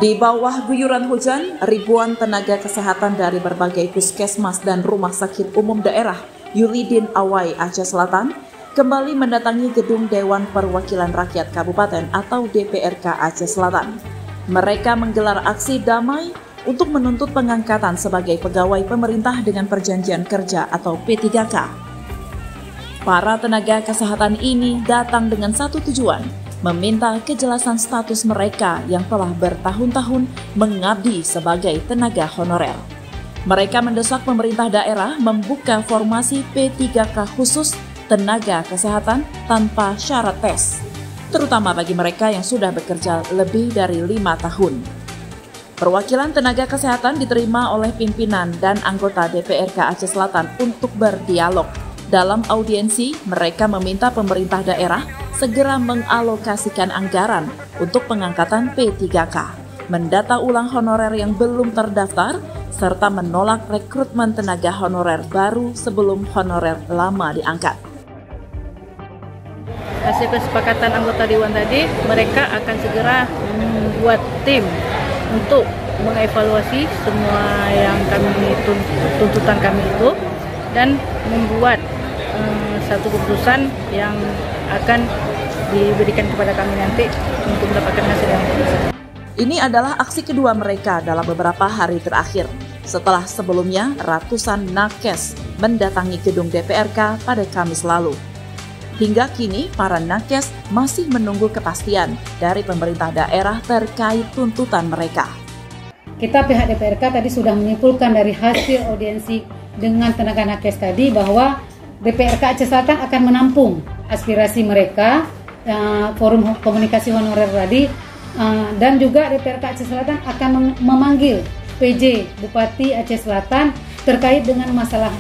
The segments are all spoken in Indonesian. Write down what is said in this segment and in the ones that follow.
Di bawah guyuran hujan, ribuan tenaga kesehatan dari berbagai puskesmas dan rumah sakit umum daerah Yulidin Awai, Aceh Selatan kembali mendatangi gedung Dewan Perwakilan Rakyat Kabupaten atau DPRK Aceh Selatan. Mereka menggelar aksi damai untuk menuntut pengangkatan sebagai pegawai pemerintah dengan perjanjian kerja atau P3K. Para tenaga kesehatan ini datang dengan satu tujuan, meminta kejelasan status mereka yang telah bertahun-tahun mengabdi sebagai tenaga honorer. Mereka mendesak pemerintah daerah membuka formasi P3K khusus tenaga kesehatan tanpa syarat tes, terutama bagi mereka yang sudah bekerja lebih dari 5 tahun. Perwakilan tenaga kesehatan diterima oleh pimpinan dan anggota DPRK Aceh Selatan untuk berdialog. Dalam audiensi, mereka meminta pemerintah daerah segera mengalokasikan anggaran untuk pengangkatan P3K, mendata ulang honorer yang belum terdaftar, serta menolak rekrutmen tenaga honorer baru sebelum honorer lama diangkat. Hasil kesepakatan anggota Dewan tadi, mereka akan segera membuat tim untuk mengevaluasi semua yang tuntutan kami itu dan membuat satu keputusan yang akan diberikan kepada kami nanti untuk mendapatkan hasil yang bagus. Ini adalah aksi kedua mereka dalam beberapa hari terakhir, setelah sebelumnya ratusan nakes mendatangi gedung DPRK pada Kamis lalu. Hingga kini, para nakes masih menunggu kepastian dari pemerintah daerah terkait tuntutan mereka. Kita pihak DPRK tadi sudah menyimpulkan dari hasil audiensi dengan tenaga nakes tadi bahwa DPRK Aceh Selatan akan menampung aspirasi mereka, forum komunikasi honorer tadi, dan juga DPRK Aceh Selatan akan memanggil PJ Bupati Aceh Selatan terkait dengan masalah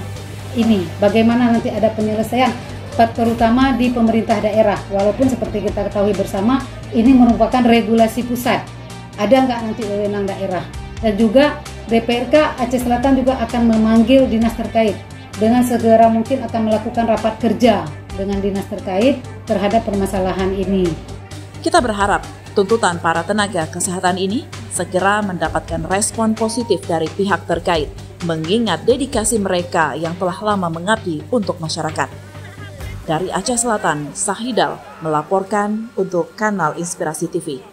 ini. Bagaimana nanti ada penyelesaian, terutama di pemerintah daerah. Walaupun seperti kita ketahui bersama, ini merupakan regulasi pusat. Ada nggak nanti wewenang daerah? Dan juga DPRK Aceh Selatan juga akan memanggil dinas terkait. Dengan segera mungkin akan melakukan rapat kerja dengan dinas terkait terhadap permasalahan ini. Kita berharap tuntutan para tenaga kesehatan ini segera mendapatkan respon positif dari pihak terkait, mengingat dedikasi mereka yang telah lama mengabdi untuk masyarakat. Dari Aceh Selatan, Sahidal melaporkan untuk Kanal Inspirasi TV.